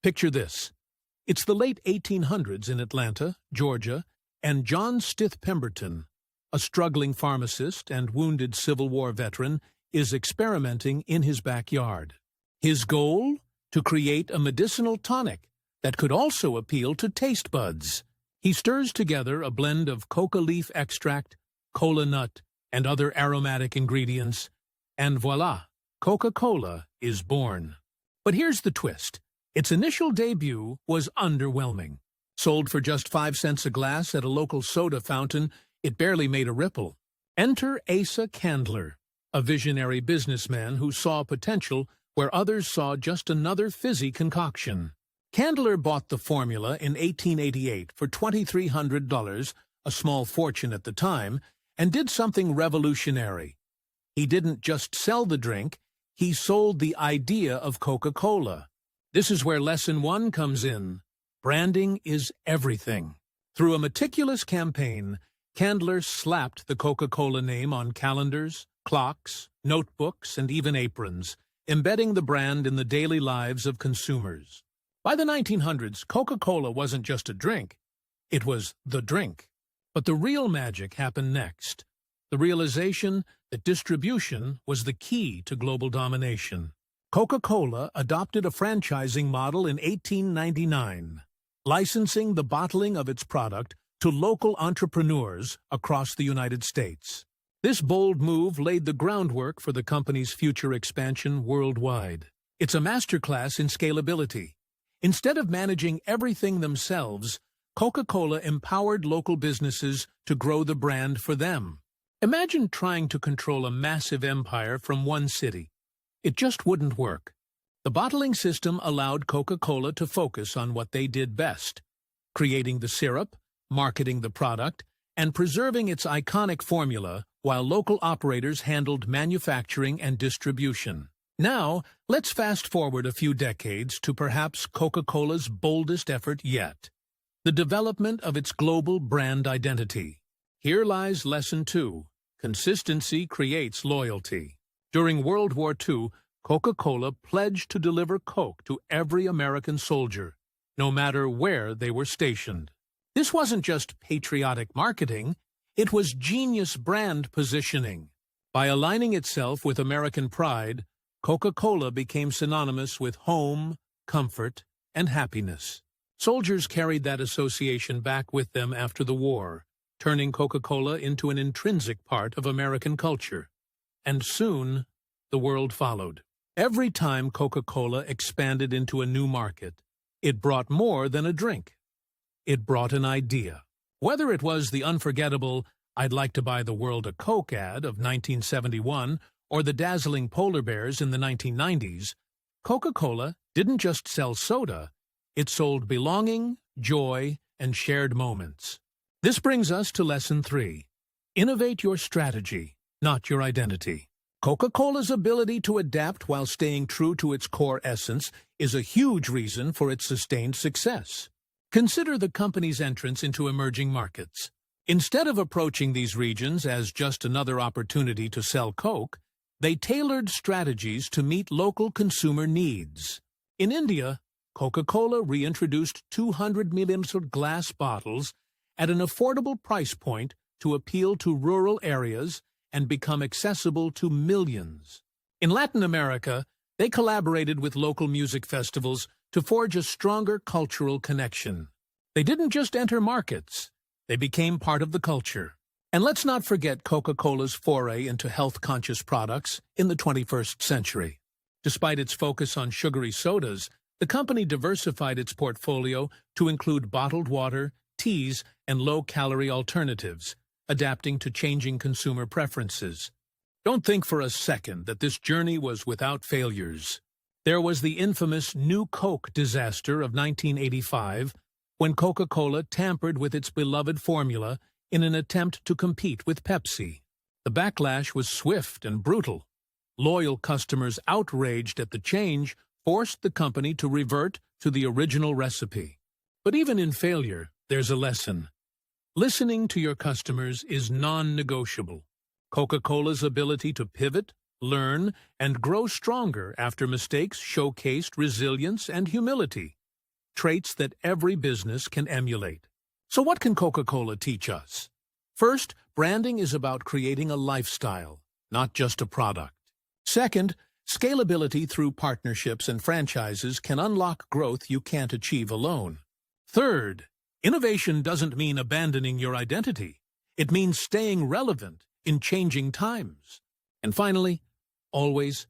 Picture this. It's the late 1800s in Atlanta, Georgia, and John Stith Pemberton, a struggling pharmacist and wounded Civil War veteran, is experimenting in his backyard. His goal? To create a medicinal tonic that could also appeal to taste buds. He stirs together a blend of coca leaf extract, cola nut, and other aromatic ingredients, and voila, Coca-Cola is born. But here's the twist. Its initial debut was underwhelming. Sold for just 5 cents a glass at a local soda fountain, it barely made a ripple. Enter Asa Candler, a visionary businessman who saw potential where others saw just another fizzy concoction. Candler bought the formula in 1888 for $2,300, a small fortune at the time, and did something revolutionary. He didn't just sell the drink, he sold the idea of Coca-Cola. This is where Lesson 1 comes in. Branding is everything. Through a meticulous campaign, Candler slapped the Coca-Cola name on calendars, clocks, notebooks, and even aprons, embedding the brand in the daily lives of consumers. By the 1900s, Coca-Cola wasn't just a drink, it was the drink. But the real magic happened next. The realization that distribution was the key to global domination. Coca-Cola adopted a franchising model in 1899, licensing the bottling of its product to local entrepreneurs across the United States. This bold move laid the groundwork for the company's future expansion worldwide. It's a masterclass in scalability. Instead of managing everything themselves, Coca-Cola empowered local businesses to grow the brand for them. Imagine trying to control a massive empire from one city. It just wouldn't work. The bottling system allowed Coca-Cola to focus on what they did best, creating the syrup, marketing the product, and preserving its iconic formula, while local operators handled manufacturing and distribution. Now, let's fast forward a few decades to perhaps Coca-Cola's boldest effort yet, the development of its global brand identity. Here lies Lesson 2. Consistency creates loyalty. During World War II, Coca-Cola pledged to deliver Coke to every American soldier, no matter where they were stationed. This wasn't just patriotic marketing, it was genius brand positioning. By aligning itself with American pride, Coca-Cola became synonymous with home, comfort, and happiness. Soldiers carried that association back with them after the war, turning Coca-Cola into an intrinsic part of American culture. And soon, the world followed. Every time Coca-Cola expanded into a new market, it brought more than a drink. It brought an idea. Whether it was the unforgettable "I'd like to buy the world a Coke" ad of 1971 or the dazzling polar bears in the 1990s, Coca-Cola didn't just sell soda, it sold belonging, joy, and shared moments. This brings us to Lesson 3. Innovate your strategy, not your identity. Coca-Cola's ability to adapt while staying true to its core essence is a huge reason for its sustained success. Consider the company's entrance into emerging markets. Instead of approaching these regions as just another opportunity to sell Coke, they tailored strategies to meet local consumer needs. In India, Coca-Cola reintroduced 200 milliliter glass bottles at an affordable price point to appeal to rural areas and become accessible to millions. In Latin America, they collaborated with local music festivals to forge a stronger cultural connection. They didn't just enter markets, they became part of the culture. And let's not forget Coca-Cola's foray into health-conscious products in the 21st century. Despite its focus on sugary sodas, the company diversified its portfolio to include bottled water, teas, and low-calorie alternatives, adapting to changing consumer preferences. Don't think for a second that this journey was without failures. There was the infamous New Coke disaster of 1985, when Coca-Cola tampered with its beloved formula in an attempt to compete with Pepsi. The backlash was swift and brutal. Loyal customers outraged at the change forced the company to revert to the original recipe. But even in failure, there's a lesson. Listening to your customers is non-negotiable. Coca-Cola's ability to pivot, learn, and grow stronger after mistakes showcased resilience and humility. traits that every business can emulate. So what can Coca-Cola teach us? First, branding is about creating a lifestyle, not just a product. Second, scalability through partnerships and franchises can unlock growth you can't achieve alone. Third, innovation doesn't mean abandoning your identity. It means staying relevant in changing times. And finally, always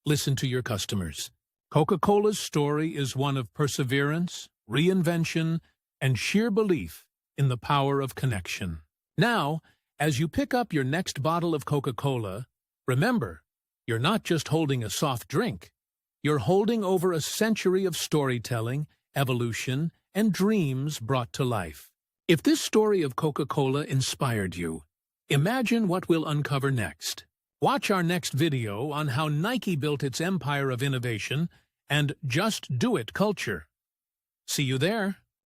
listen to your customers. Coca-Cola's story is one of perseverance, reinvention, and sheer belief in the power of connection. Now, as you pick up your next bottle of Coca-Cola, remember, you're not just holding a soft drink. You're holding over a century of storytelling, evolution, and dreams brought to life. If this story of Coca-Cola inspired you, imagine what we'll uncover next. Watch our next video on how Nike built its empire of innovation and just do it culture. See you there.